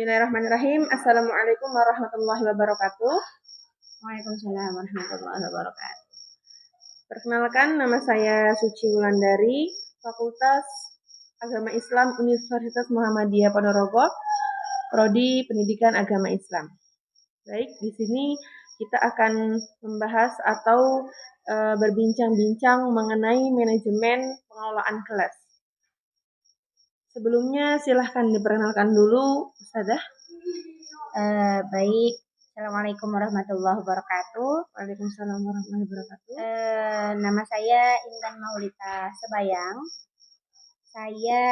Bismillahirrahmanirrahim. Assalamualaikum warahmatullahi wabarakatuh. Waalaikumsalam warahmatullahi wabarakatuh. Perkenalkan, nama saya Suci Wulandari, Fakultas Agama Islam Universitas Muhammadiyah Ponorogo, Prodi Pendidikan Agama Islam. Baik, di sini kita akan membahas atau berbincang-bincang mengenai manajemen pengelolaan kelas. Sebelumnya silahkan diperkenalkan dulu, Ustazah. Baik, Assalamualaikum warahmatullahi wabarakatuh. Waalaikumsalam warahmatullahi wabarakatuh. Nama saya Intan Maulita Sebayang. Saya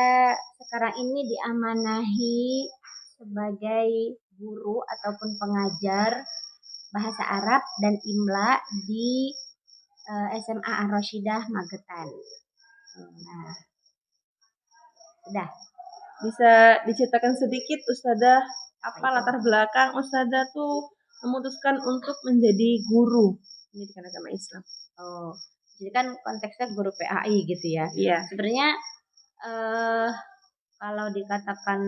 sekarang ini diamanahi sebagai guru ataupun pengajar bahasa Arab dan Imla di SMA Ar-Rasyidah Magetan. Nah, udah. Bisa diceritakan sedikit Ustazah, apa latar belakang Ustazah tuh memutuskan untuk menjadi guru pendidikan agama Islam? Oh, jadi kan konteksnya guru PAI gitu ya. Iya. Sebenarnya kalau dikatakan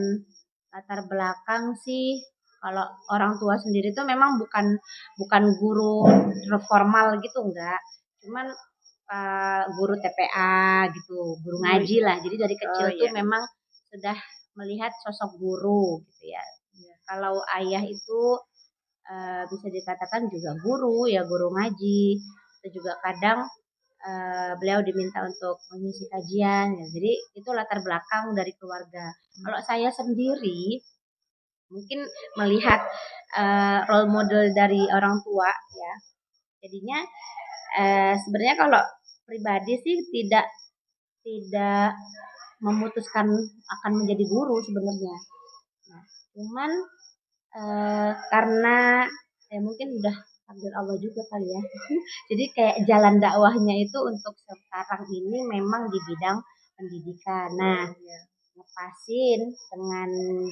latar belakang sih, kalau orang tua sendiri tuh memang bukan guru formal gitu, enggak. Cuman guru TPA gitu, guru ngaji lah. Jadi dari kecil tuh memang sudah melihat sosok guru gitu ya. Kalau ayah itu bisa dikatakan juga guru ya, guru ngaji. Itu juga kadang beliau diminta untuk mengisi kajian ya. Jadi itu latar belakang dari keluarga. Kalau saya sendiri mungkin melihat role model dari orang tua ya. Jadinya sebenarnya kalau pribadi sih tidak memutuskan akan menjadi guru sebenarnya. Nah, cuman karena mungkin udah takdir Allah juga kali ya. Jadi kayak jalan dakwahnya itu untuk sekarang ini memang di bidang pendidikan. Nah, ngepasin dengan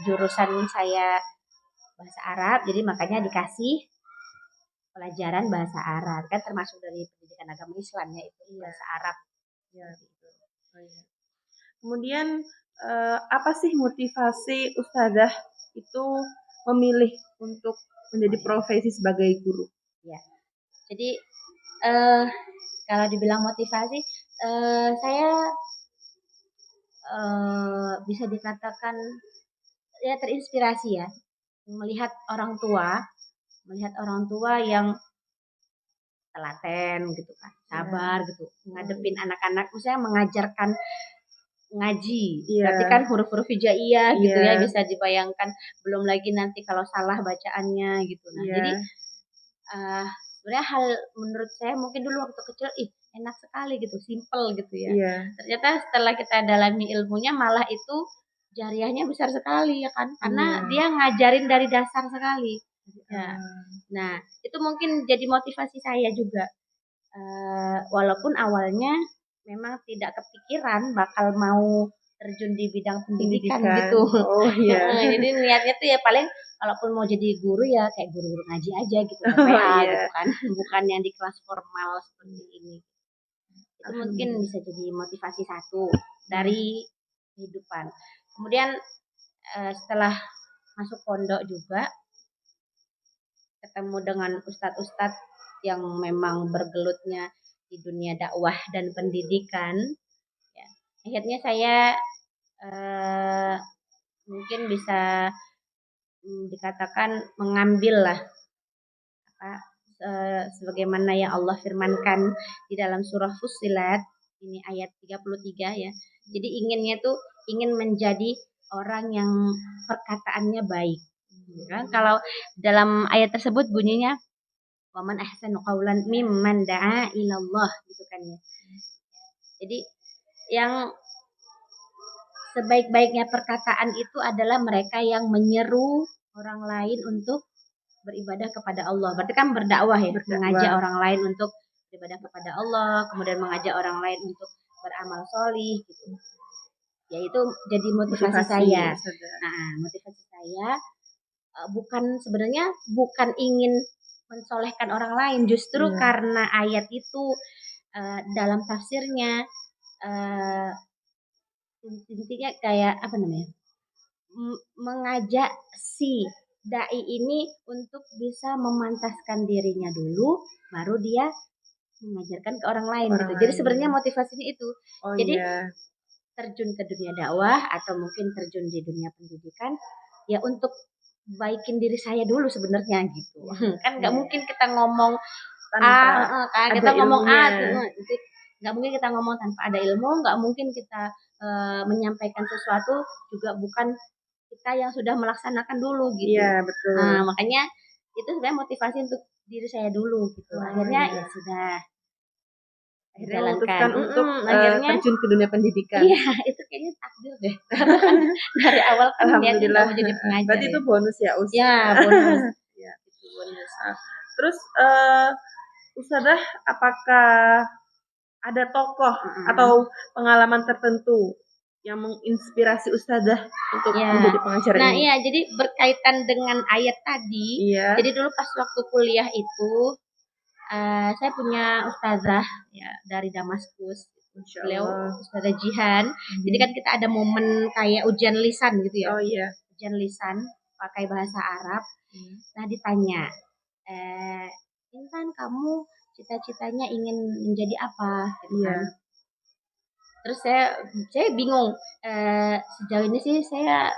jurusan saya bahasa Arab, jadi makanya dikasih pelajaran bahasa Arab, kan termasuk dari pendidikan agama Islam ya, itu bahasa Arab. Ya, gitu. Kemudian apa sih motivasi Ustazah itu memilih untuk menjadi profesi sebagai guru? Ya, jadi kalau dibilang motivasi, saya bisa dikatakan ya terinspirasi ya, melihat orang tua yang telaten gitu kan, sabar gitu, ngadepin anak-anak, misalnya mengajarkan ngaji, berarti kan huruf-huruf hijaiyah gitu ya, bisa dibayangkan, belum lagi nanti kalau salah bacaannya gitu. Nah, jadi sebenarnya hal menurut saya mungkin dulu waktu kecil enak sekali gitu, simple gitu ya. Ternyata setelah kita dalami ilmunya malah itu jariahnya besar sekali ya kan, karena dia ngajarin dari dasar sekali. Ya. Nah, itu mungkin jadi motivasi saya juga. Walaupun awalnya memang tidak kepikiran bakal mau terjun di bidang pendidikan gitu. Oh iya. Jadi niatnya tuh ya paling kalaupun mau jadi guru ya kayak guru-guru ngaji aja gitu, TPA gitu kan, bukan yang di kelas formal seperti ini. Itu mungkin bisa jadi motivasi satu dari kehidupan. Kemudian setelah masuk pondok juga ketemu dengan ustadz-ustadz yang memang bergelutnya di dunia dakwah dan pendidikan. Ya, akhirnya saya mungkin bisa dikatakan mengambil lah sebagaimana yang Allah firmankan di dalam surah Fussilat ini ayat 33 ya. Jadi inginnya tuh ingin menjadi orang yang perkataannya baik. Kan? Kalau dalam ayat tersebut bunyinya waman ahsanu qaulan mimman da'a ilallah gitu kan ya. Jadi yang sebaik-baiknya perkataan itu adalah mereka yang menyeru orang lain untuk beribadah kepada Allah. Berarti kan berdakwah ya, mengajak orang lain untuk beribadah kepada Allah, kemudian mengajak orang lain untuk beramal solih gitu. Ya itu jadi motivasi saya. Nah, motivasi saya sebenarnya bukan ingin mensolehkan orang lain, justru karena ayat itu dalam tafsirnya intinya kayak apa namanya, mengajak si dai ini untuk bisa memantaskan dirinya dulu, baru dia mengajarkan ke orang lain Orang gitu. Jadi lain. sebenarnya motivasinya itu. Oh Jadi iya. terjun ke dunia dakwah atau mungkin terjun di dunia pendidikan ya untuk baikin diri saya dulu sebenarnya gitu. Kan nggak mungkin kita ngomong Tanpa kan ada kita ngomong ilmunya. nggak mungkin kita ngomong tanpa ada ilmu, nggak mungkin kita menyampaikan sesuatu juga bukan kita yang sudah melaksanakan dulu gitu. Iya, betul. Nah, makanya itu sebenarnya motivasi untuk diri saya dulu gitu. Akhirnya ya sudah Akhirnya dijalankan. memutuskan untuk Akhirnya terjun ke dunia pendidikan. iya, itu kayaknya takdir deh. Karena kan dari awal kan niatnya Alhamdulillah. mau jadi pengajar. Berarti ya. itu bonus ya, Us? Ya, bonus. Ya, itu bonus. Terus Ustazah, apakah ada tokoh atau pengalaman tertentu yang menginspirasi Ustazah untuk menjadi pengajar Nah, ini? iya, jadi berkaitan dengan ayat tadi. Iya. Jadi dulu pas waktu kuliah itu saya punya ustazah ya dari Damaskus. Beliau Ustazah Jihan. Jadi kan kita ada momen kayak ujian lisan gitu ya. Oh iya. Ujian lisan pakai bahasa Arab. Nah, ditanya, Intan, kamu cita-citanya ingin menjadi apa? Gitu kan. Terus saya bingung. Sejauh ini sih saya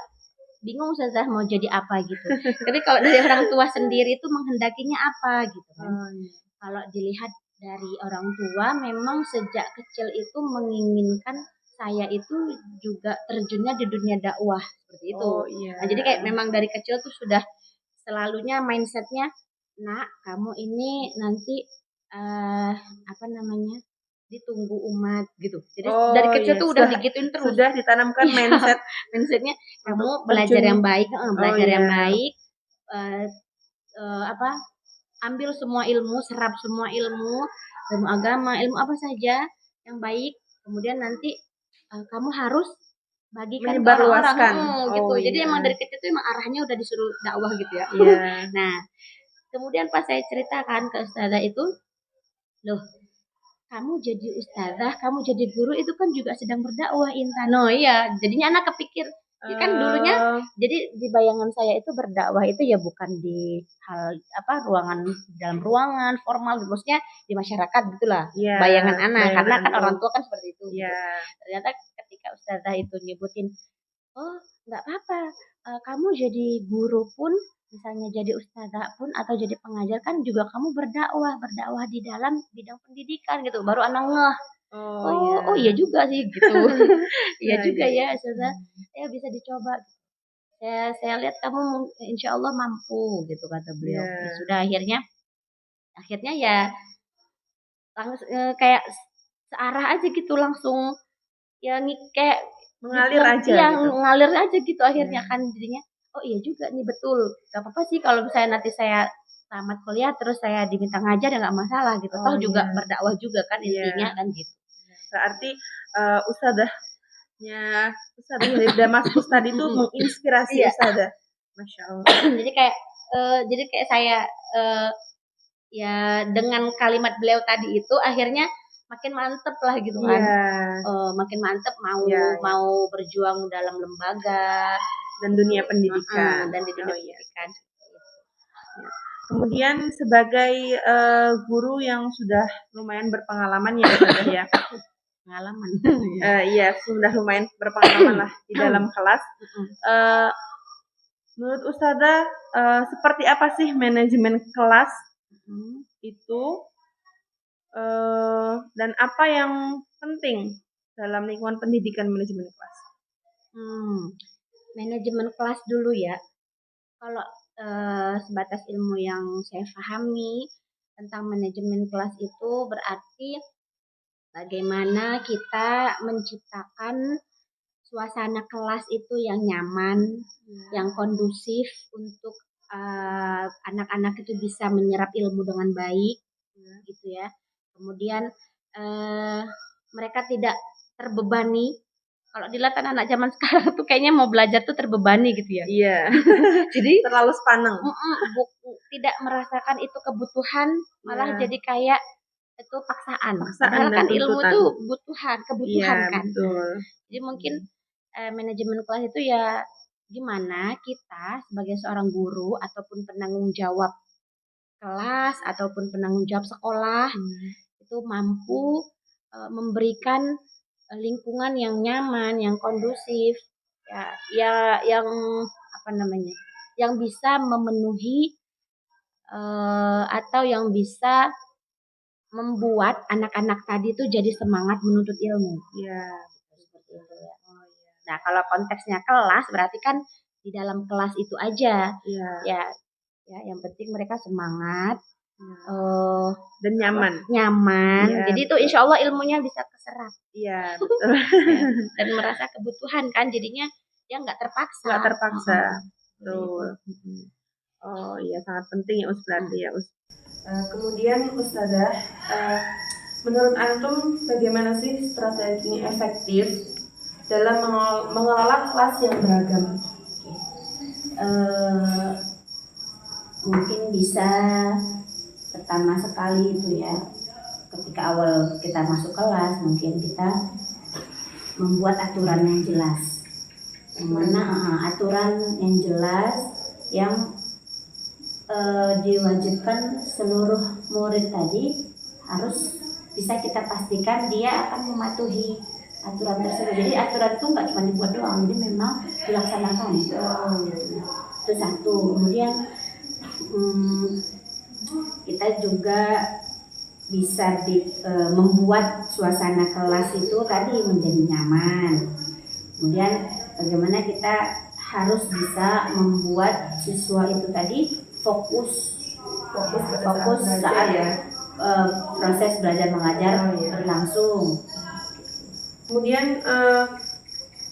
bingung Ustazah mau jadi apa gitu. Tapi kalau dari orang tua sendiri itu menghendakinya apa gitu kan. Kalau dilihat dari orang tua memang sejak kecil itu menginginkan saya itu juga terjunnya di dunia dakwah seperti itu. Oh, iya. Nah, jadi kayak memang dari kecil tuh sudah selalunya mindsetnya, nak kamu ini nanti apa namanya ditunggu umat gitu. Jadi dari kecil tuh udah digituin terus. Sudah ditanamkan mindsetnya kamu belajar yang baik, yang baik, apa ambil semua ilmu, serap semua ilmu agama, ilmu apa saja yang baik. Kemudian nanti kamu harus bagikan ke orang-orang gitu. Jadi emang dari kecil tuh emang arahnya udah disuruh dakwah gitu ya. Nah, kemudian pas saya ceritakan ke ustazah itu, loh, kamu jadi ustazah, kamu jadi guru itu kan juga sedang berdakwah, Intan. Oh iya, jadinya anak kepikir. Ya kan dulunya, jadi di bayangan saya itu berdakwah itu ya bukan di hal apa ruangan dalam ruangan formal, maksudnya di masyarakat gitulah. Bayangan anak, karena kan orang tua kan seperti itu. Gitu. Ternyata ketika ustazah itu nyebutin, oh nggak apa-apa, kamu jadi guru pun, misalnya jadi ustazah pun atau jadi pengajar kan juga kamu berdakwah di dalam bidang pendidikan gitu. Baru anak ngeh. Oh iya juga sih gitu. Iya juga ya ustazah. Ya bisa dicoba. Saya lihat kamu insya Allah mampu gitu kata beliau. Ya sudah akhirnya ya langsung kayak searah aja gitu langsung ya kayak mengalir aja gitu. Ngalir aja gitu akhirnya kan jadinya oh iya juga nih betul gak apa-apa sih kalau misalnya nanti saya tamat kuliah terus saya diminta ngajar ya nggak masalah gitu toh juga berdakwah juga kan intinya kan gitu. Berarti ustazahnya dari Damaskus tadi itu menginspirasi ustazah. Masya Allah. jadi kayak saya ya dengan kalimat beliau tadi itu akhirnya makin mantep lah gitu kan. Makin mantep mau berjuang dalam lembaga dan dunia pendidikan dan di dunia pendidikan. Kemudian sebagai guru yang sudah lumayan berpengalaman ya Ustazah ya. Pengalaman. Iya, sudah lumayan berpengalaman lah di dalam kelas. Menurut Ustazah seperti apa sih manajemen kelas itu dan apa yang penting dalam lingkungan pendidikan manajemen kelas? Manajemen kelas dulu ya. Kalau sebatas ilmu yang saya pahami tentang manajemen kelas itu berarti bagaimana kita menciptakan suasana kelas itu yang nyaman, yang kondusif untuk anak-anak itu bisa menyerap ilmu dengan baik, gitu ya. Kemudian mereka tidak terbebani. Kalau dilihat anak zaman sekarang tuh kayaknya mau belajar tuh terbebani gitu ya. Iya. Jadi terlalu sepaneng. Tidak merasakan itu kebutuhan, malah jadi kayak itu paksaan. Padahal kan ilmu itu kebutuhan kan. Betul. Jadi mungkin manajemen kelas itu ya gimana kita sebagai seorang guru ataupun penanggung jawab kelas ataupun penanggung jawab sekolah itu mampu memberikan lingkungan yang nyaman, yang kondusif, ya yang apa namanya, yang bisa memenuhi atau yang bisa membuat anak-anak tadi tuh jadi semangat menuntut ilmu. Iya. Seperti itu ya. Nah, kalau konteksnya kelas berarti kan di dalam kelas itu aja. Iya. Ya, yang penting mereka semangat dan nyaman. Ya, jadi itu insya Allah ilmunya bisa keserap. Iya, betul. Dan merasa kebutuhan kan, jadinya ya nggak terpaksa. Nggak terpaksa. Betul. Oh iya, sangat penting ya berarti ya kemudian Ustazah, menurut antum bagaimana sih strategi efektif dalam mengelola kelas yang beragam? Mungkin bisa pertama sekali itu ya, ketika awal kita masuk kelas mungkin kita membuat aturan yang jelas, yang mana aturan yang jelas yang diwajibkan seluruh murid tadi harus bisa kita pastikan dia akan mematuhi aturan tersebut. Jadi aturan itu nggak cuma dibuat doang, jadi memang dilaksanakan. Itu satu. Kemudian kita juga bisa membuat suasana kelas itu tadi menjadi nyaman. Kemudian bagaimana kita harus bisa membuat siswa itu tadi fokus saat proses belajar mengajar berlangsung. Kemudian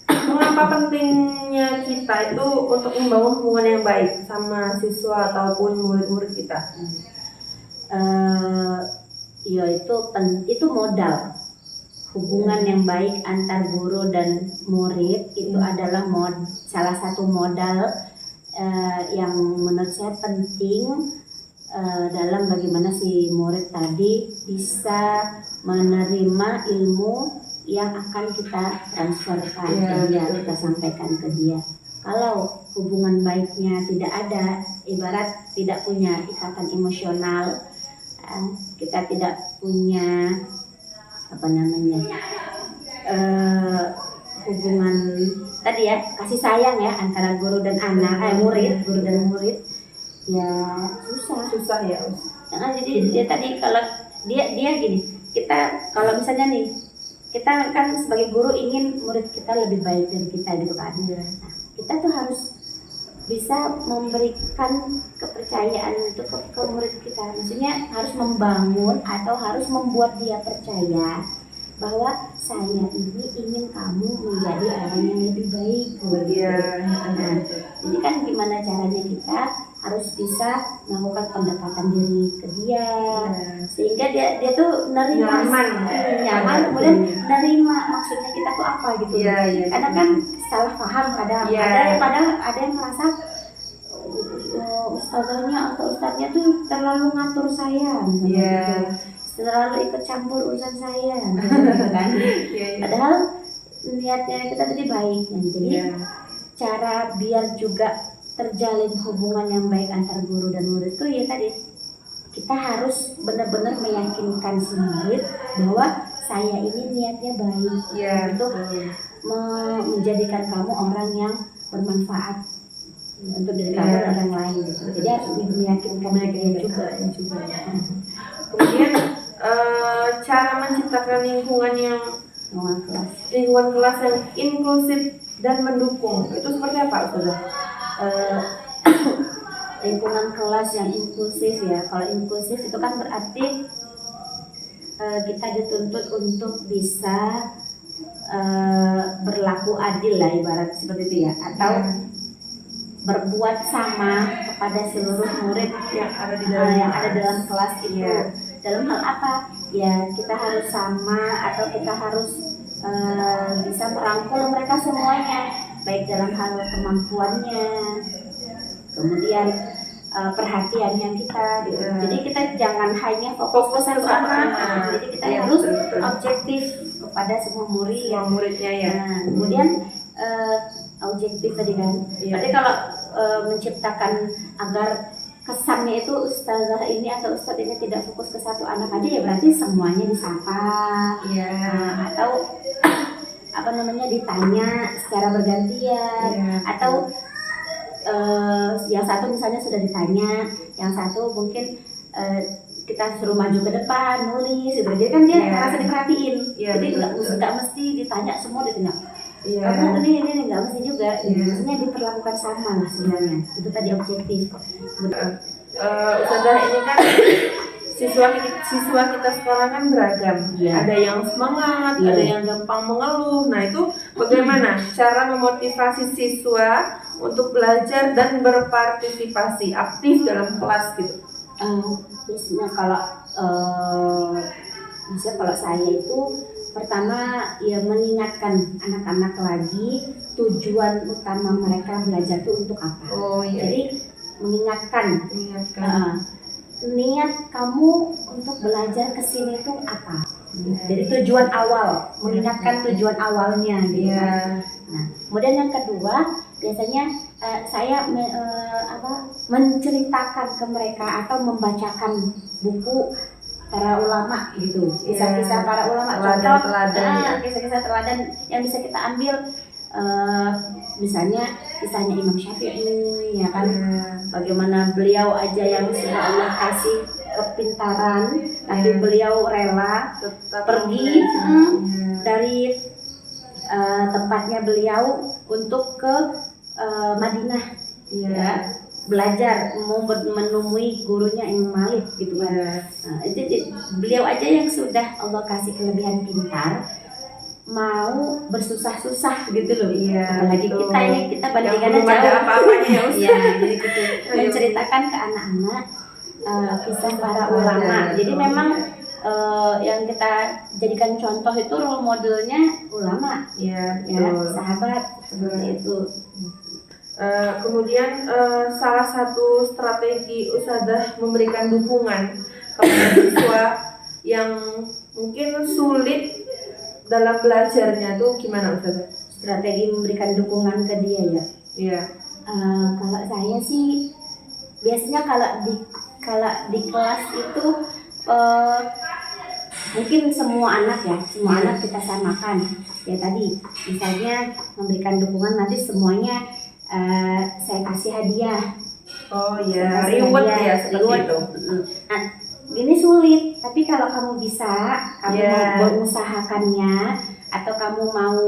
mengapa pentingnya kita itu untuk membangun hubungan yang baik sama siswa ataupun murid-murid kita? Ya itu modal. Hubungan yang baik antar guru dan murid itu adalah salah satu modal yang menurut saya penting dalam bagaimana si murid tadi bisa menerima ilmu yang akan kita transferkan ke dia, kita sampaikan ke dia. Kalau hubungan baiknya tidak ada, ibarat tidak punya ikatan emosional, kita tidak punya hubungan tadi ya, kasih sayang ya antara guru dan murid, guru dan murid, ya susah ya. Nah, jadi dia tadi kalau dia gini, kita kalau misalnya nih, kita kan sebagai guru ingin murid kita lebih baik dari kita gitu kan. Nah, kita tuh harus bisa memberikan kepercayaan itu ke murid kita. Maksudnya harus membangun atau harus membuat dia percaya bahwa saya ini ingin kamu menjadi orang yang lebih baik. Nah, jadi kan gimana caranya kita harus bisa melakukan pendekatan diri ke dia, sehingga dia tuh nyaman, kemudian nerima maksudnya kita tuh apa gitu. Karena kan salah paham kadang, ada yang merasa ustazahnya atau ustaznya tuh terlalu ngatur saya, gitu. Terlalu ikut campur urusan saya, gitu kan. Padahal niatnya kita tadi baik, jadi cara biar juga terjalin hubungan yang baik antar guru dan murid itu ya tadi, kita harus benar-benar meyakinkan si murid bahwa saya ini niatnya baik untuk menjadikan kamu orang yang bermanfaat untuk diri kamu dan orang lain gitu. Jadi harus meyakinkan dia juga. Kemudian cara menciptakan lingkungan kelas yang inklusif dan mendukung itu seperti apa, Ustazah? Lingkungan kelas yang inklusif ya. Kalau inklusif itu kan berarti kita dituntut untuk bisa berlaku adil lah, ibarat seperti itu ya, atau berbuat sama kepada seluruh murid yang ada dalam kelas itu. Dalam hal apa? Ya kita harus sama atau kita harus bisa merangkul mereka semuanya, baik dalam hal kemampuannya, kemudian perhatiannya kita gitu. Jadi kita jangan hanya fokus ke satu anak, jadi kita harus objektif kepada semua muridnya ya. Nah, kemudian objektif tadi kan. Iya. Berarti kalau menciptakan agar kesannya itu ustazah ini atau ustadz ini tidak fokus ke satu anak aja, ya berarti semuanya disapa. Iya. Atau apa namanya, ditanya secara bergantian. Iya. Atau yang satu misalnya sudah ditanya, yang satu mungkin kita suruh maju ke depan nulis gitu. Jadi kan dia Iya. merasa diperhatiin. Iya, Jadi betul. nggak mesti ditanya semua, ditanya Iya. kamu ini nggak mesti juga. Iya. Maksudnya diperlakukan sama lah sebenarnya. Itu tadi objektif. Ustazah, ini kan siswa kita sekarang kan beragam. Iya. Ada yang semangat, Iya. ada yang gampang mengeluh. Nah, itu bagaimana cara memotivasi siswa untuk belajar dan berpartisipasi aktif dalam kelas gitu? Biasanya kalau misalnya kalau saya itu pertama ya mengingatkan anak-anak lagi tujuan utama mereka belajar itu untuk apa. Oh iya. Jadi mengingatkan niat kamu untuk belajar ke sini itu apa. Jadi tujuan awal, mengingatkan tujuan awalnya gitu. Iya. Nah, kemudian yang kedua biasanya saya menceritakan ke mereka atau membacakan buku para ulama gitu, kisah-kisah para ulama, Teladan-teladan, kisah-kisah teladan yang bisa kita ambil, misalnya kisahnya Imam Syafi'i, ya kan, bagaimana beliau aja yang sudah Allah kasih kepintaran, tapi beliau rela Tetap pergi dari tempatnya beliau untuk ke Madinah, ya, belajar, mau menemui gurunya Imam Malik gitu kan. Nah, jadi beliau aja yang sudah Allah kasih kelebihan pintar mau bersusah-susah gitu loh. Apalagi betul. kita bandingkan Belum ada apa-apanya ya, Ustaz. Iya, jadi gitu. Menceritakan ke anak-anak kisah para ulama. Jadi memang yang kita jadikan contoh itu role modelnya ulama, ya, sahabat seperti itu. Kemudian salah satu strategi ustazah memberikan dukungan kepada siswa yang mungkin sulit dalam belajarnya tuh gimana ustazah? Strategi memberikan dukungan ke dia ya. Iya. Kalau saya sih biasanya kalau di kelas itu mungkin semua anak anak kita samakan. Ya tadi misalnya memberikan dukungan, nanti semuanya saya kasih hadiah. Oh iya, reward ya seperti itu. Nah, ini sulit, tapi kalau kamu bisa, kamu berusahakannya, atau kamu mau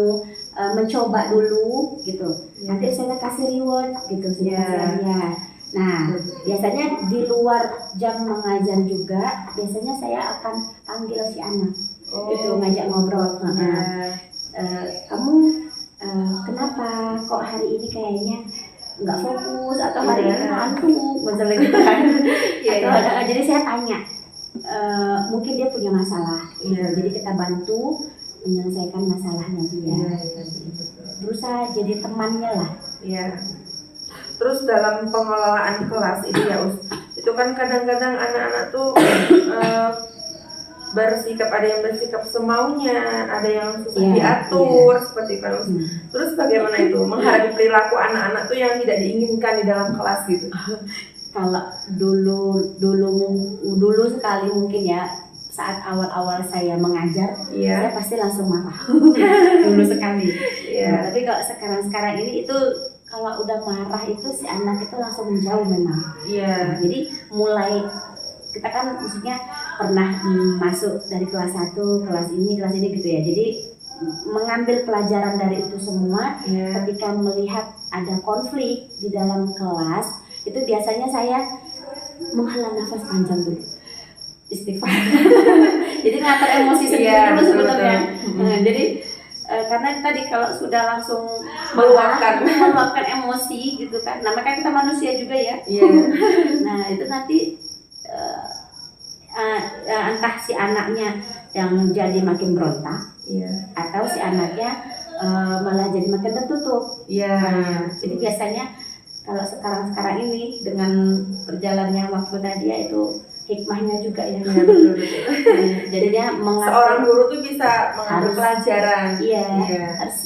mencoba dulu gitu, nanti saya kasih reward gitu, saya kasih hadiah. Nah, biasanya di luar jam mengajar juga, biasanya saya akan panggil si anak, gitu, ngajak ngobrol. Kamu kenapa kok hari ini kayaknya nggak fokus, atau hari ini ngantuk misalnya gitu kan. Jadi saya tanya, mungkin dia punya masalah, jadi kita bantu menyelesaikan masalahnya dia. Berusaha jadi temannya lah. Terus dalam pengelolaan kelas itu ya itu kan kadang-kadang anak-anak tuh ada yang bersikap semaunya, ada yang susah diatur seperti itu. Terus bagaimana itu menghadapi perilaku anak-anak tuh yang tidak diinginkan di dalam kelas gitu? Kalau dulu sekali mungkin ya, saat awal-awal saya mengajar, saya pasti langsung marah. Dulu sekali. Nah, tapi kalau sekarang ini itu kalau udah marah itu si anak itu langsung menjauh memang. Nah, jadi mulai kita kan maksudnya pernah masuk dari kelas 1, kelas ini gitu ya. Jadi mengambil pelajaran dari itu semua, ketika melihat ada konflik di dalam kelas, itu biasanya saya menghela nafas panjang dulu, istighfar. Jadi ngatur emosi sendiri dulu sebenarnya. Nah, jadi karena tadi kalau sudah langsung meluapkan emosi gitu kan, nah makanya kita manusia juga ya. Nah itu nanti entah si anaknya yang jadi makin berontak, atau si anaknya malah jadi makin tertutup. Jadi biasanya kalau sekarang ini dengan berjalannya waktu tadi ya, itu hikmahnya juga ya. Iya, betul betul. Jadi dia Seorang guru tuh bisa mengambil Harus. pelajaran. Iya, Iya. harus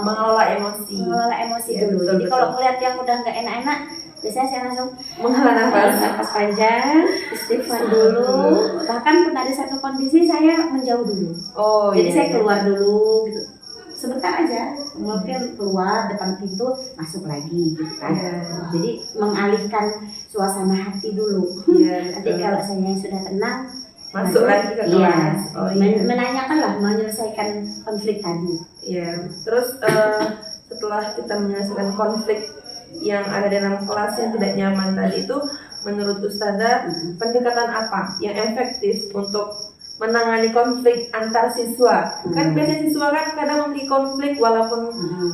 Mengelola emosi. mengelola emosi Iya, dulu. betul, Jadi betul. kalau ngeliat yang udah nggak enak-enak, biasanya saya langsung Menghela nafas. napas panjang, istighfar dulu. Bahkan pernah ada satu kondisi saya menjauh dulu. Oh Jadi iya. saya iya. keluar dulu gitu. Sebentar aja, kemudian keluar depan pintu, masuk lagi gitu kan. Iya. Jadi mengalihkan suasana hati dulu. Iya, Nanti betul. kalau saya sudah tenang, Masuk baru- lagi ke iya, kelas. Oh iya. menanyakan lah, menyelesaikan konflik tadi. Iya. Terus setelah kita menyelesaikan konflik yang ada dalam kelas yang tidak nyaman tadi itu, menurut Ustazah pendekatan apa yang efektif untuk menangani konflik antar siswa? Kan biasanya siswa kan kadang memiliki konflik walaupun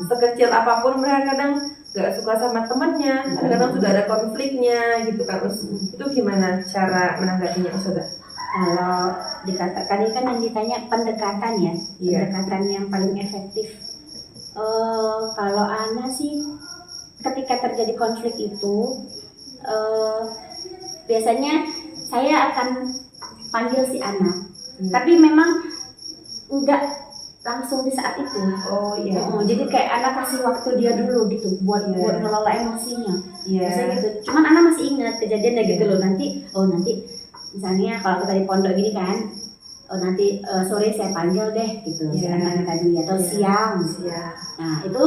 sekecil apapun, mereka kadang gak suka sama temannya, kadang sudah ada konfliknya gitu kan. Itu gimana cara menanggapinya Ustazah? Kalau dikatakan ini kan yang ditanya pendekatan ya, Iya. pendekatan yang paling efektif. Kalau Ana sih ketika terjadi konflik itu biasanya saya akan panggil si anak, tapi memang enggak langsung di saat itu. Oh iya. Jadi kayak anak kasih waktu dia dulu gitu buat ngelola emosinya. Iya. Biasanya gitu. Cuman anak masih ingat kejadiannya gitu loh. Nanti misalnya kalau kita di pondok gini kan, nanti sore saya panggil deh gitu si anak tadi, atau siang. Nah itu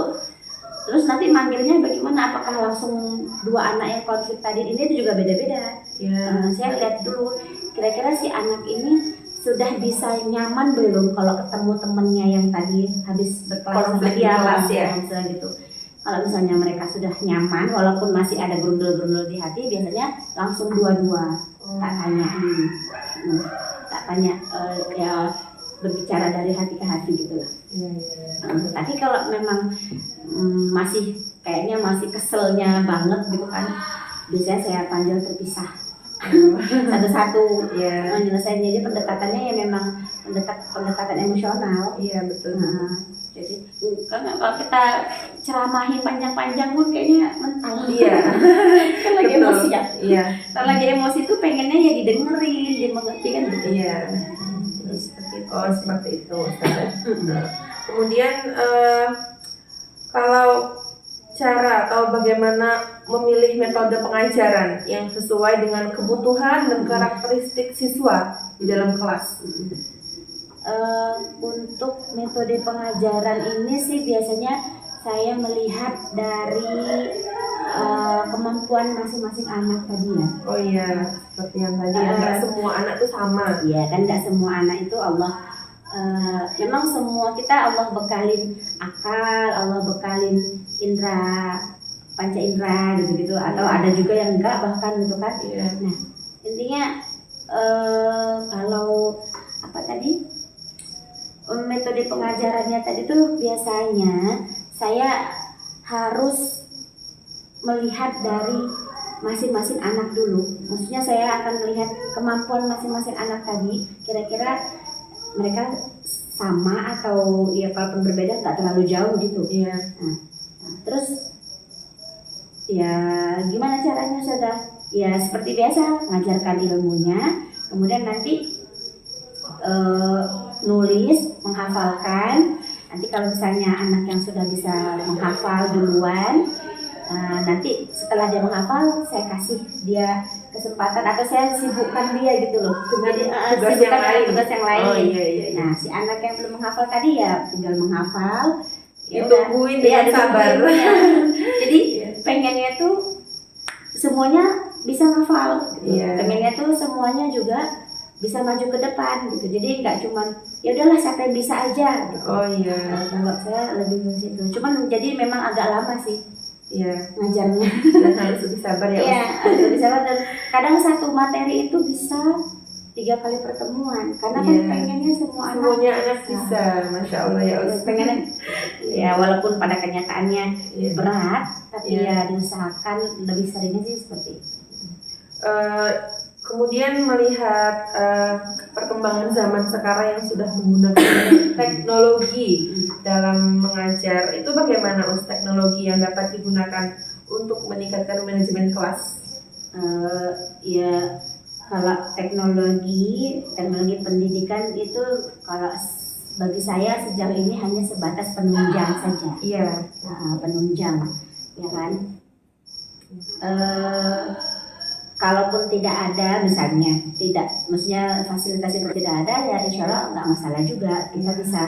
terus nanti manggilnya bagaimana? Apakah langsung dua anak yang konflik tadi ini itu juga beda-beda. Saya lihat dulu kira-kira si anak ini sudah bisa nyaman belum kalau ketemu temennya yang tadi habis berkelas sama dia misalnya gitu. Kalau misalnya mereka sudah nyaman walaupun masih ada gerundel-gerundel di hati, biasanya langsung dua-dua tak tanya ya berbicara dari hati ke hati gitu lah. Tapi kalau memang masih kayaknya masih keselnya banget gitu kan, biasanya saya panggil terpisah satu-satu menyelesaikan. Jadi pendekatannya ya memang pendekatan emosional. Iya betul. Jadi karena kalau kita ceramahin panjang-panjang pun kayaknya mental. Iya. Kan lagi Betul. emosi ya. Iya. Kalau lagi emosi tuh pengennya ya didengerin, dimengerti kan gitu. Iya. Seperti itu Ustazah. Kemudian kalau cara atau bagaimana memilih metode pengajaran yang sesuai dengan kebutuhan dan karakteristik siswa di dalam kelas. Untuk metode pengajaran ini sih biasanya saya melihat dari kemampuan masing-masing anak tadi ya. Oh iya, seperti yang tadi nggak semua anak tuh sama. Iya kan, nggak semua anak itu Allah memang semua kita Allah bekalin akal, Allah bekalin indra panca indra gitu atau ada juga yang enggak bahkan gitu kan. Nah intinya kalau apa tadi metode pengajarannya tadi tuh biasanya saya harus melihat dari masing-masing anak dulu. Maksudnya saya akan melihat kemampuan masing-masing anak tadi, kira-kira mereka sama atau ya kalaupun berbeda nggak terlalu jauh gitu. Nah, terus ya gimana caranya sudah? Ya seperti biasa mengajarkan ilmunya, kemudian nanti nulis, menghafalkan. Nanti kalau misalnya anak yang sudah bisa menghafal duluan, nanti setelah dia menghafal saya kasih dia kesempatan atau saya sibukkan dia gitu loh. Jadi tugas yang lain. Oh, iya. Nah si anak yang belum menghafal tadi ya tinggal menghafal. Ditungguin dengan sabar. Jadi pengennya tuh semuanya bisa menghafal. Pengennya tuh semuanya juga bisa maju ke depan gitu. Jadi nggak cuman ya udahlah siapa yang bisa aja gitu. Oh iya. Kalau saya lebih ke situ. Cuman jadi memang agak lama sih. Iya. Ngajarnya. Dan harus lebih sabar ya. Iya, harus lebih sabar, dan kadang satu materi itu bisa 3 kali pertemuan karena kan pengennya semuanya anak bisa. Masya Allah ya Ustaz. Pengennya ya walaupun pada kenyataannya berat, tapi ya diusahakan lebih seringnya sih seperti itu. Kemudian melihat perkembangan zaman sekarang yang sudah menggunakan teknologi dalam mengajar, itu bagaimana teknologi yang dapat digunakan untuk meningkatkan manajemen kelas? Ya Kalau teknologi pendidikan itu kalau bagi saya sejauh ini hanya sebatas penunjang saja. Iya. Penunjang, ya kan. Kalaupun tidak ada misalnya, maksudnya fasilitas itu tidak ada, ya insya Allah nggak masalah juga, kita bisa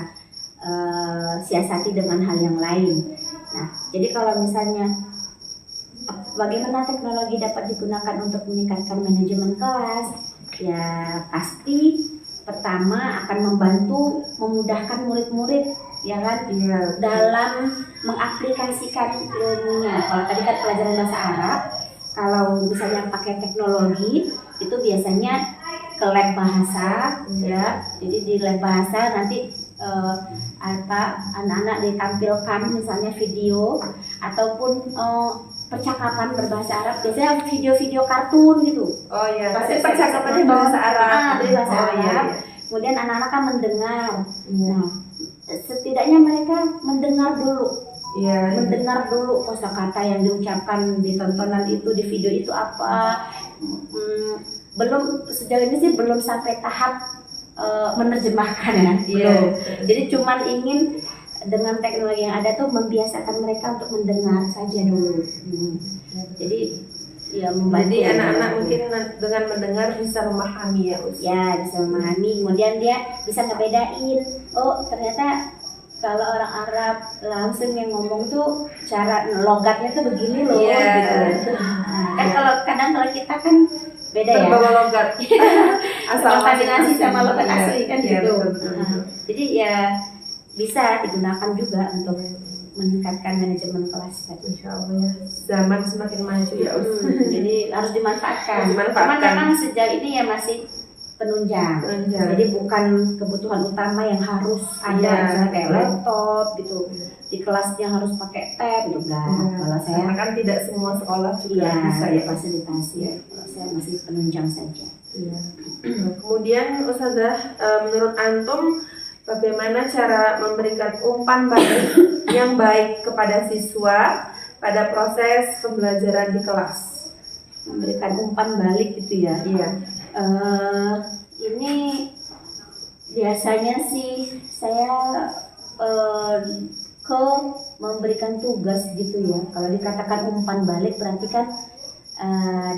siasati dengan hal yang lain. Nah, jadi kalau misalnya bagaimana teknologi dapat digunakan untuk meningkatkan manajemen kelas, ya pasti pertama akan memudahkan murid-murid, ya kan, dalam mengaplikasikan ilmunya. Kalau tadi kan pelajaran bahasa Arab, kalau misalnya pakai teknologi itu biasanya ke lab bahasa, ya. Jadi di lab bahasa nanti anak-anak ditampilkan misalnya video ataupun percakapan berbahasa Arab, biasanya video-video kartun gitu. Oh iya. Pasti percakapannya bahasa Arab. Dari bahasa Arab. Iya. Kemudian anak-anak kan mendengar. Iya. Nah, setidaknya mereka mendengar dulu. Iya. Mendengar dulu kosakata yang diucapkan di tontonan itu, di video itu apa. Belum, sejauh ini sih belum sampai tahap menerjemahkan ya. Belum. Jadi cuman ingin dengan teknologi yang ada tuh membiasakan mereka untuk mendengar saja dulu. Jadi ya membantu. Jadi anak-anak mungkin dengan mendengar bisa memahami ya, Ya bisa memahami. Kemudian dia bisa ngebedain. Oh ternyata kalau orang Arab langsung yang ngomong tuh cara logatnya tuh begini loh, gitu. Kan kalau kita kan beda ya. Terbawa logat. Asal kombinasi sama logat asli kan gitu. Betul. Jadi ya bisa digunakan juga untuk meningkatkan manajemen kelas tadi. Insya Allah ya. Zaman semakin maju ya, Jadi harus dimanfaatkan. Dimanfaatkan. Cuman memang sejauh ini ya masih penunjang. Jadi bukan kebutuhan utama yang harus ada, misalnya kayak laptop gitu. Di kelasnya harus pakai tab gitu enggak. Kalau saya karena kan tidak semua sekolah juga bisa ya fasilitasi. Kalau saya masih penunjang saja. Iya. Kemudian Ustazah, menurut antum bagaimana cara memberikan umpan balik yang baik kepada siswa pada proses pembelajaran di kelas? Memberikan umpan balik gitu ya. Iya. Ini biasanya sih saya memberikan tugas gitu ya. Kalau dikatakan umpan balik berarti kan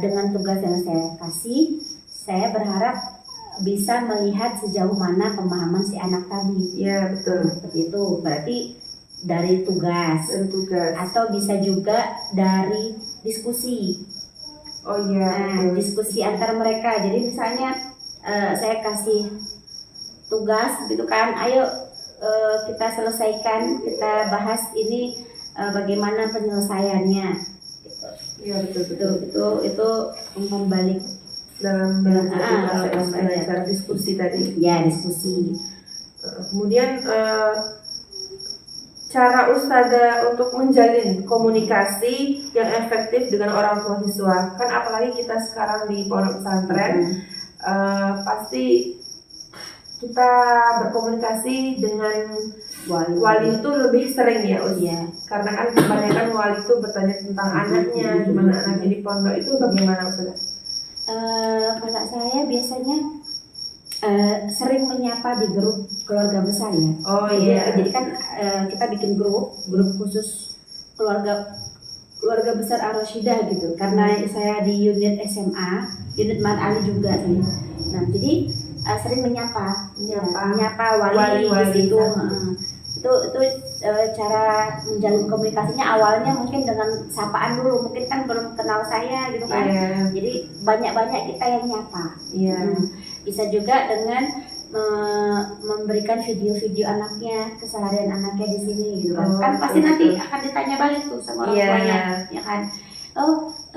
dengan tugas yang saya kasih, saya berharap bisa melihat sejauh mana pemahaman si anak tadi. Iya betul. Seperti itu. Berarti dari tugas. Atau bisa juga dari diskusi. Oh iya. Diskusi antar mereka. Jadi misalnya saya kasih tugas gitu kan, ayo kita selesaikan, kita bahas ini bagaimana penyelesaiannya. Iya betul. Itu umpan balik dalam belajar diskusi tadi. Ya diskusi. Kemudian cara Ustazah untuk menjalin komunikasi yang efektif dengan orang tua siswa, kan apalagi kita sekarang di pondok pesantren, pasti kita berkomunikasi dengan wali itu lebih sering ya, karena kan kebanyakan wali itu bertanya tentang anaknya, gimana anaknya di pondok, itu bagaimana Ustazah? Kalau saya biasanya sering menyapa di grup keluarga besar ya. Oh iya. Jadi kan kita bikin grup khusus keluarga besar Ar-Rasyidah gitu. Karena saya di unit SMA, unit Mat Ali juga sih. Nah jadi sering menyapa wali di situ. Itu cara menjalin komunikasinya awalnya mungkin dengan sapaan dulu, mungkin kan belum kenal saya gitu kan. Jadi banyak kita yang nyapa. Bisa juga dengan memberikan video-video anaknya, keseharian anaknya di sini gitu kan. Kan pasti nanti akan ditanya balik tuh sama orang tuanya, ya kan.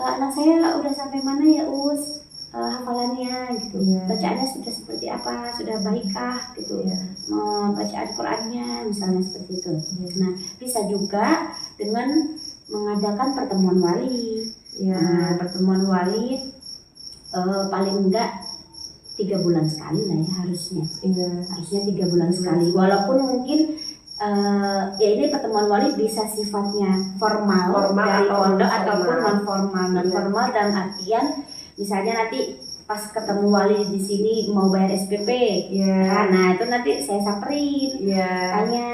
Anak saya udah sampai mana ya Us? Hafalannya gitu, bacaannya sudah seperti apa, sudah baikkah gitu, baca Al-Qur'annya misalnya seperti itu. Nah bisa juga dengan mengadakan pertemuan wali. Pertemuan wali paling enggak 3 bulan sekali lah ya harusnya. Harusnya 3 bulan sekali. Walaupun mungkin ya ini pertemuan wali bisa sifatnya formal dari pondok ataupun non formal. Non formal dalam artian misalnya nanti pas ketemu wali di sini mau bayar SPP. Iya. Nah itu nanti saya samperin, Iya. tanya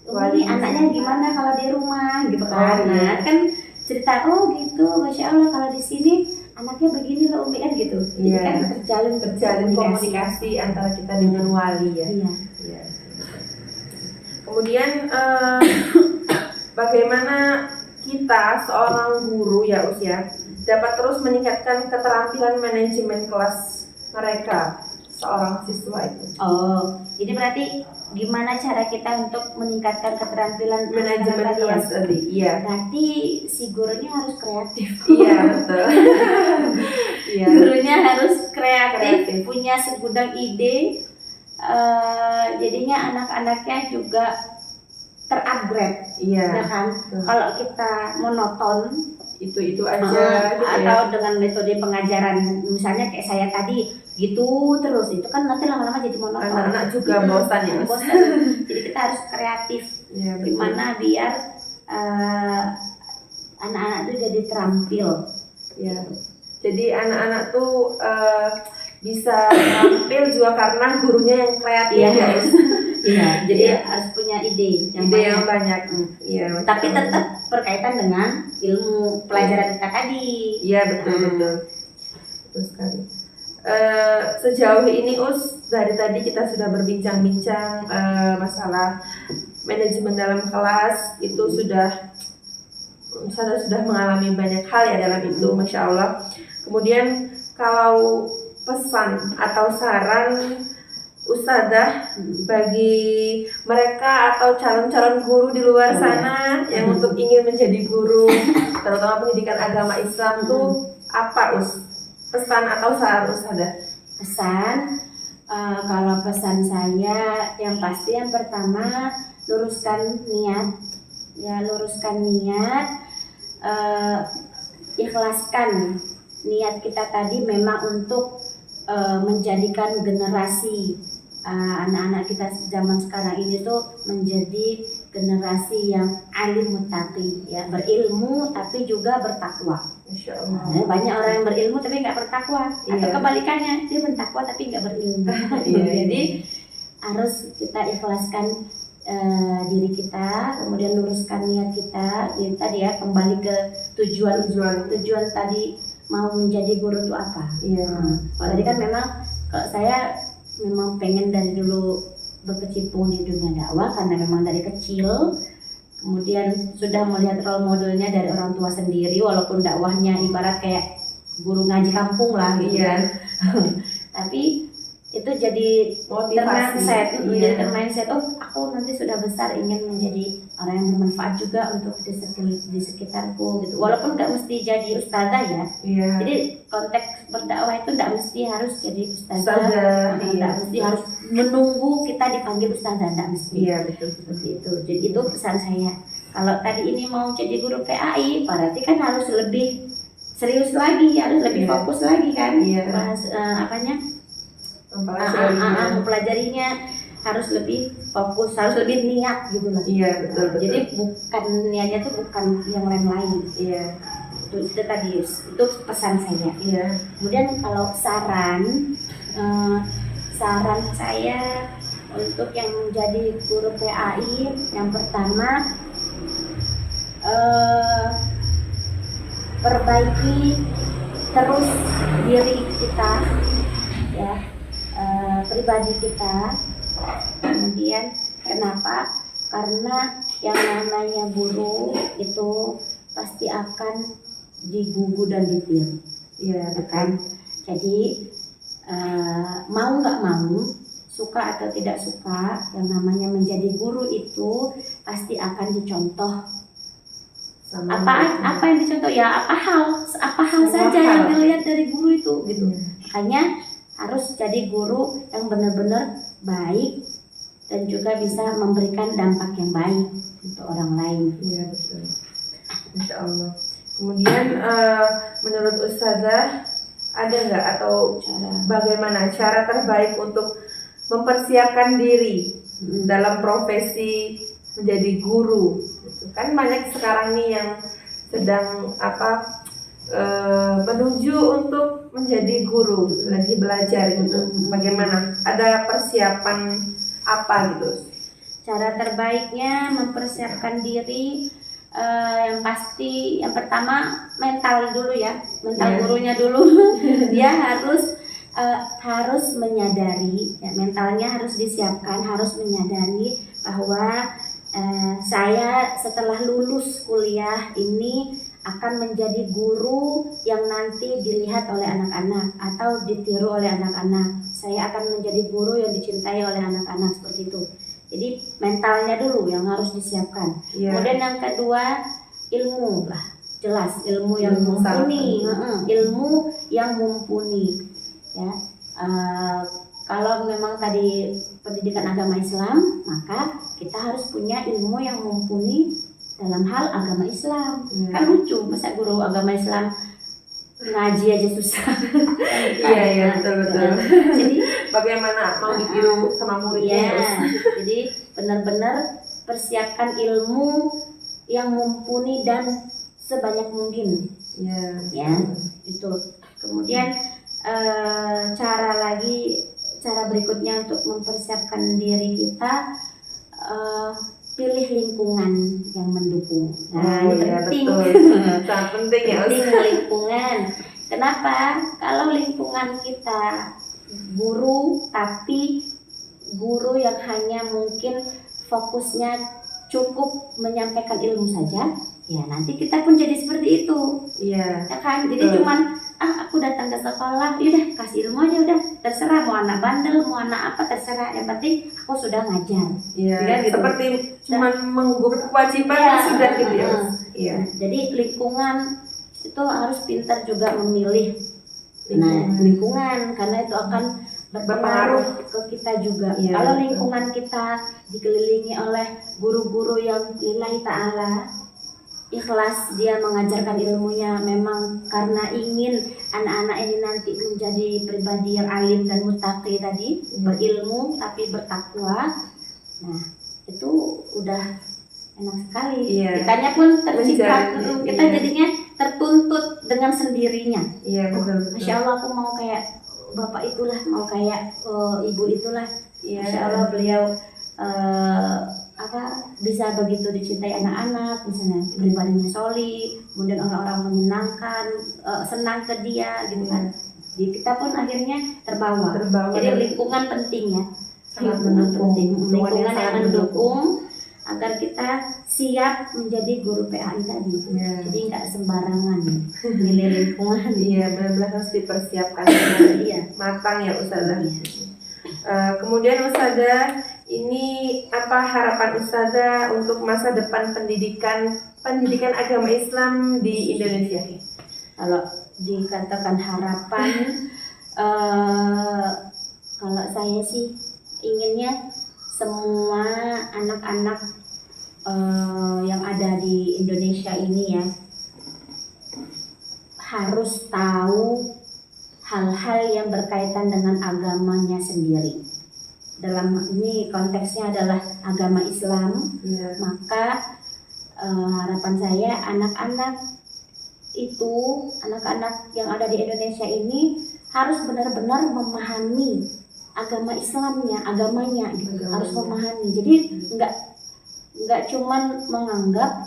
Wali ini anaknya gimana kalau di rumah gitu kan. Oh, iya. Nah kan cerita oh gitu, masya Allah kalau di sini anaknya begini loh Umi kan gitu. Jadi Iya. kan terjalin komunikasi antara kita dengan wali ya. Iya. Iya. Kemudian bagaimana kita seorang guru ya usia dapat terus meningkatkan keterampilan manajemen kelas mereka seorang siswa itu. Oh, ini berarti gimana cara kita untuk meningkatkan keterampilan Manajemen tadi ya? kelas tadi. Iya. Berarti si gurunya harus kreatif. Iya, betul. Iya. Gurunya harus kreatif, Kreatif. punya segudang ide. Jadinya anak-anaknya juga terupgrade, Iya. ya kan? Kalau kita monoton Itu aja gitu ya. atau dengan metode pengajaran misalnya kayak saya tadi gitu terus, itu kan nanti lama-lama jadi monoton. Anak-anak juga bosan ya. Bosan. Jadi kita harus kreatif. Iya, betul. Gimana biar anak-anak itu jadi terampil. Ya. Jadi anak-anak tuh bisa tampil juga karena gurunya yang kreatif Iya. ya. Us. Iya, jadi Iya. harus punya ide yang Ide banyak. yang banyak. Iya. Tapi betul. tetap berkaitan dengan ilmu pelajaran kita tadi. Iya, betul betul. Betul sekali. Sejauh ini dari tadi kita sudah berbincang-bincang masalah manajemen dalam kelas itu sudah mengalami banyak hal ya dalam itu, masya Allah. Kemudian kalau pesan atau saran Ustadzah bagi mereka atau calon-calon guru di luar sana yang untuk ingin menjadi guru, terutama pendidikan agama Islam tuh apa pesan atau saran Ustadzah? Pesan, kalau pesan saya yang pasti yang pertama luruskan niat, ya luruskan niat, ikhlaskan niat kita tadi memang untuk menjadikan generasi anak-anak kita zaman sekarang ini tuh menjadi generasi yang alim muttaqi, ya berilmu tapi juga bertakwa. Masya Allah. Nah, banyak orang yang berilmu tapi nggak bertakwa, Iya. atau kebalikannya dia bertakwa tapi nggak berilmu. Iya. Jadi harus kita ikhlaskan diri kita, kemudian luruskan niat kita. Jadi tadi ya kembali ke tujuan tadi mau menjadi guru itu apa. Iya. Tadi kan memang kalau saya memang pengen dari dulu berkecimpung di dunia dakwah karena memang dari kecil, kemudian sudah melihat role modelnya dari orang tua sendiri, walaupun dakwahnya ibarat kayak guru ngaji kampung lah gitu Iya. kan. Tapi itu jadi Motivasi. jadi mindset, oh aku nanti sudah besar ingin menjadi orang yang bermanfaat juga untuk di sekitarku gitu, walaupun nggak mesti jadi ustazah ya. Iya. Jadi konteks berdakwah itu nggak mesti harus jadi ustazah, Ustazah, nggak iya. mesti harus menunggu kita dipanggil ustazah, nggak mesti. Iya, betul. Seperti itu. Jadi itu pesan saya. Kalau tadi ini mau jadi guru PAI, berarti kan harus lebih serius lagi, harus lebih Iya. fokus lagi kan, Iya. bahas Mempelajarinya. mempelajarinya harus lebih fokus, harus lebih niat gitu loh. Iya, betul. Jadi bukan niatnya tuh bukan yang lain-lain. Iya. Itu tadi itu pesan saya. Iya. Kemudian kalau saran saya untuk yang menjadi guru PAI, yang pertama perbaiki terus diri kita, ya, pribadi kita. Kemudian kenapa? Karena yang namanya guru itu pasti akan digugu dan ditiru, Iya, ya kan? Jadi mau nggak mau, suka atau tidak suka, yang namanya menjadi guru itu pasti akan dicontoh. Sama Apa yang dicontoh ya, apa hal Semua saja hal. yang dilihat dari guru itu gitu. Iya. Makanya harus jadi guru yang benar-benar baik dan juga bisa memberikan dampak yang baik untuk orang lain. Iya, betul. Masya Allah. Kemudian menurut Ustazah ada nggak atau bagaimana cara terbaik untuk mempersiapkan diri dalam profesi menjadi guru? Gitu. Kan banyak sekarang nih yang sedang menuju untuk menjadi guru, lagi belajar gitu. Bagaimana? Ada persiapan apa gitu? Cara terbaiknya mempersiapkan diri, yang pasti yang pertama mental dulu ya, mental gurunya dulu. Dia harus menyadari, ya, mentalnya harus disiapkan, harus menyadari bahwa saya setelah lulus kuliah ini akan menjadi guru yang nanti dilihat oleh anak-anak atau ditiru oleh anak-anak. Saya akan menjadi guru yang dicintai oleh anak-anak, seperti itu. Jadi mentalnya dulu yang harus disiapkan. Kemudian yang kedua, ilmu lah, jelas ilmu yang mumpuni, ilmu yang mumpuni. Ya, kalau memang tadi pendidikan agama Islam, maka kita harus punya ilmu yang mumpuni dalam hal agama Islam. Kan lucu, masa guru agama Islam ngaji aja susah. Iya betul. Jadi bagaimana mau ditiru sama muridnya? Jadi benar-benar persiapkan ilmu yang mumpuni dan sebanyak mungkin. Ya, itu. Kemudian cara berikutnya untuk mempersiapkan diri kita, pilih lingkungan yang mendukung. Nah, ini penting. Sangat penting ya. Penting lingkungan. Kenapa? Kalau lingkungan kita guru, tapi guru yang hanya mungkin fokusnya cukup menyampaikan ilmu saja, ya nanti kita pun jadi seperti itu. Ya kan? Jadi cuman aku datang ke sekolah, yaudah kasih ilmu aja, udah terserah mau anak bandel, mau anak apa terserah, yang penting aku sudah ngajar. Gitu. Seperti cuman menggugurkan kewajiban sudah gitu ya. Jadi lingkungan itu harus pintar juga memilih. Lingkungan karena itu akan berpengaruh ke kita juga. Kalau lingkungan kita dikelilingi oleh guru-guru yang lillahi ta'ala, ikhlas dia mengajarkan ilmunya memang karena ingin anak-anak ini nanti menjadi pribadi yang alim dan muttaqi tadi, berilmu tapi bertakwa. Nah, itu udah enak sekali. Kitanya pun terciprat, kita jadinya tertuntut dengan sendirinya. Betul. Masya Allah, aku mau kayak bapak itulah, mau kayak ibu itulah. Masya Allah, beliau bisa begitu dicintai anak-anak, misalnya pribadinya soli, kemudian orang-orang menyenangkan, senang ke dia gitu kan. Jadi kita pun akhirnya terbawa. Jadi lingkungan penting ya, lingkungan yang mendukung agar kita siap menjadi guru PAI tadi. Jadi nggak sembarangan milih lingkungan. Benar-benar harus dipersiapkan matang ya Ustazah. Kemudian Ustazah, ini apa harapan Ustazah untuk masa depan pendidikan agama Islam di Indonesia? Kalau dikatakan harapan, kalau saya sih inginnya semua anak-anak yang ada di Indonesia ini ya harus tahu hal-hal yang berkaitan dengan agamanya sendiri. Dalam ini konteksnya adalah agama Islam. Maka harapan saya anak-anak yang ada di Indonesia ini harus benar-benar memahami agama Islamnya, agamanya gitu. Harus memahami. Jadi nggak cuman menganggap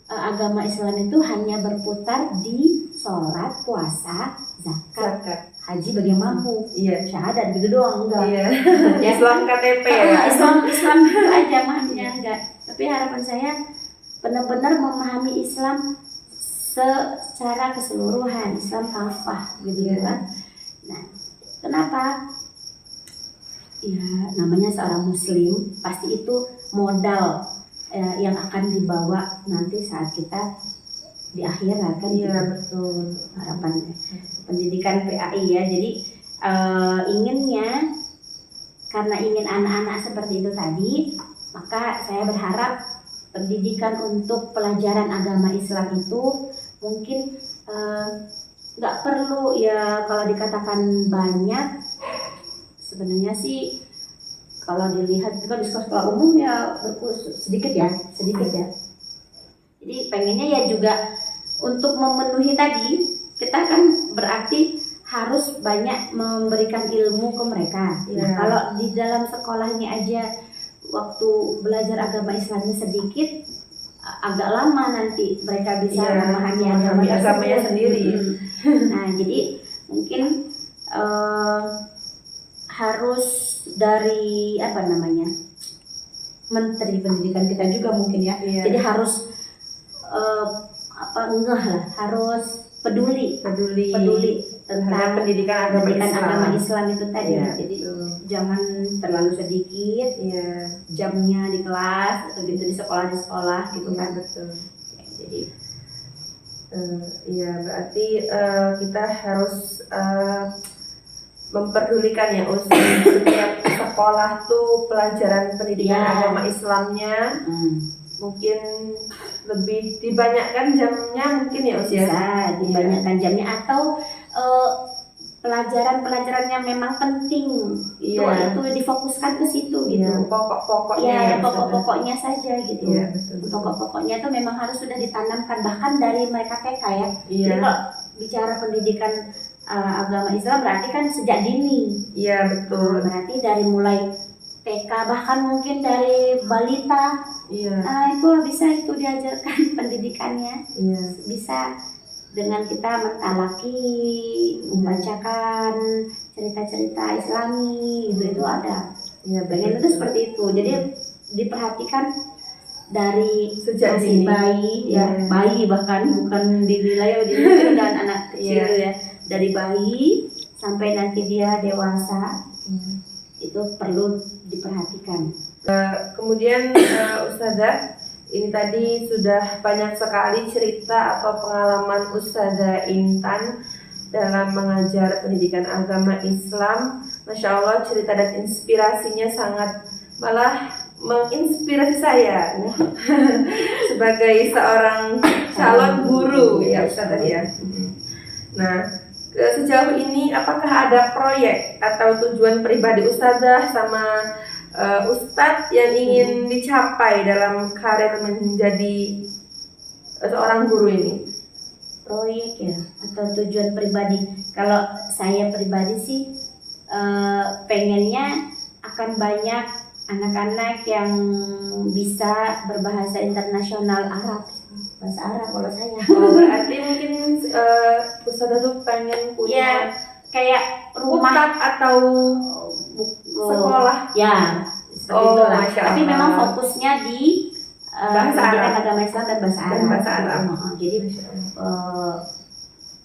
agama Islam itu hanya berputar di sholat, puasa, zakat, haji bagi mampu, syahadat gitu doang, enggak. Islam KTP ya. Islam itu aja mahnya enggak. Tapi harapan saya benar-benar memahami Islam secara keseluruhan, Islam kafah gitu kan. Nah, kenapa? Ya, namanya seorang muslim pasti itu modal yang akan dibawa nanti saat kita di akhirat kan. Betul. Harapan pendidikan PAI ya. Jadi inginnya karena ingin anak-anak seperti itu tadi, maka saya berharap pendidikan untuk pelajaran agama Islam itu mungkin nggak perlu ya, kalau dikatakan banyak, sebenarnya sih kalau dilihat juga di sekolah umum ya sedikit ya. Jadi pengennya ya juga untuk memenuhi tadi kita kan berarti harus banyak memberikan ilmu ke mereka. Nah, Iya. kalau di dalam sekolahnya aja waktu belajar agama Islamnya sedikit, agak lama nanti mereka bisa Iya, memahami memahami agamanya tersebut. sendiri. Nah, jadi mungkin harus dari apa namanya, Menteri Pendidikan kita juga mungkin ya. Iya. Jadi harus harus peduli terhadap tentang pendidikan agama Islam itu tadi. Iya, Jadi betul. jangan terlalu sedikit Iya, jamnya di kelas atau gitu di sekolah gitu iya kan. betul. Jadi Iya, berarti kita harus memperdulikan ya setiap sekolah tuh pelajaran pendidikan Iya. agama Islamnya mungkin lebih dibanyakkan jamnya mungkin ya Us ya. bisa dibanyakkan jamnya atau pelajaran-pelajaran yang memang penting Iya. itu difokuskan ke situ Iya, gitu. pokok-pokoknya Ya, ya, pokok-pokoknya saja gitu. Iya, betul. Pokok-pokoknya itu memang harus sudah ditanamkan bahkan dari mereka TK ya. Iya. Jadi kalau bicara pendidikan agama Islam berarti kan sejak dini. Iya, betul. Berarti dari mulai TK bahkan mungkin dari balita. Iya. Itu bisa itu diajarkan pendidikannya. Iya. Bisa dengan kita mentalaki, membacakan cerita-cerita Islami itu ada. Iya, Pengen itu seperti itu. Jadi diperhatikan dari Sejak masih dini. bayi ya, Iya. bayi bahkan bukan dinilai dan anak kecil Iya. ya. Dari bayi sampai nanti dia dewasa itu perlu diperhatikan. Kemudian Ustazah, ini tadi sudah banyak sekali cerita atau pengalaman Ustazah Intan dalam mengajar pendidikan agama Islam. Masya Allah, cerita dan inspirasinya sangat malah menginspirasi saya sebagai seorang calon guru ya Ustazah ya. Nah, sejauh ini apakah ada proyek atau tujuan pribadi Ustazah sama Ustadz yang ingin dicapai dalam karir menjadi seorang guru ini? Proyek ya atau tujuan pribadi. Kalau saya pribadi sih pengennya akan banyak anak-anak yang bisa berbahasa internasional bahasa Arab kalau saya. Oh, berarti mungkin Ustazah tuh pengen Ya punya kayak rumah Ustadz atau sekolah. Ya seperti Oh, itulah. Masya Tapi Allah. memang fokusnya di Bahasa pendidikan Arab. agama Islam dan bahasa Dan Arab. bahasa Arab. Jadi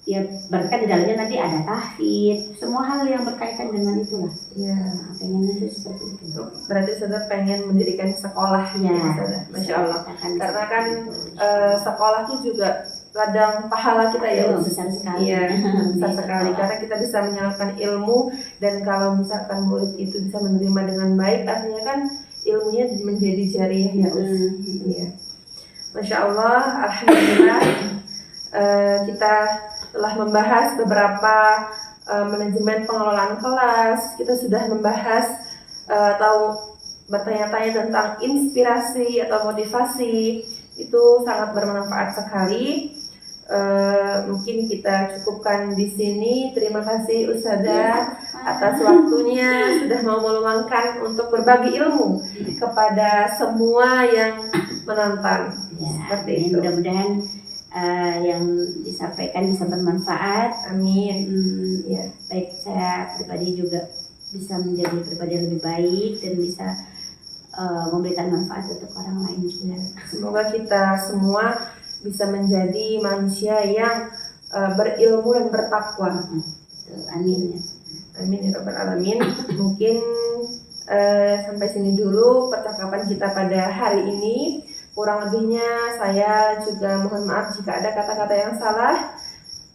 ya berarti kan di dalamnya nanti ada tahfidz, semua hal yang berkaitan dengan itulah. Iya. Pengennya itu seperti itu. Berarti Ustazah pengen mendirikan sekolah Ya, Ustazah. Masya Allah. Katakan Karena kan seperti itu. sekolah tuh juga ladang pahala kita ya. Oh, besar sekali. Iya, besar Di sekali sekolah. karena kita bisa menyalurkan ilmu, dan kalau misalkan murid itu bisa menerima dengan baik, artinya kan ilmunya menjadi jariah ya Us. Iya. Masya Allah, alhamdulillah kita telah membahas beberapa manajemen pengelolaan kelas. Kita sudah membahas atau bertanya-tanya tentang inspirasi atau motivasi. Itu sangat bermanfaat sekali. Mungkin kita cukupkan di sini. Terima kasih Ustazah atas waktunya sudah mau meluangkan untuk berbagi ilmu kepada semua yang menonton. Ya, Seperti itu. mudah-mudahan yang disampaikan bisa bermanfaat. Amin. Ya, baik saya pribadi juga bisa menjadi pribadi yang lebih baik dan bisa memberikan manfaat untuk orang lain juga. Semoga kita semua bisa menjadi manusia yang berilmu dan bertakwa. Amin. Amin ya rabbal alamin. Mungkin sampai sini dulu percakapan kita pada hari ini. Kurang lebihnya saya juga mohon maaf jika ada kata-kata yang salah.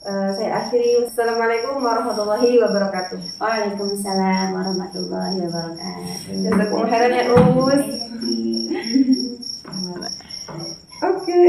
Saya akhiri. Wassalamualaikum warahmatullahi wabarakatuh. Waalaikumsalam warahmatullahi wabarakatuh. Jazakumullah khairan ya Us. Oke.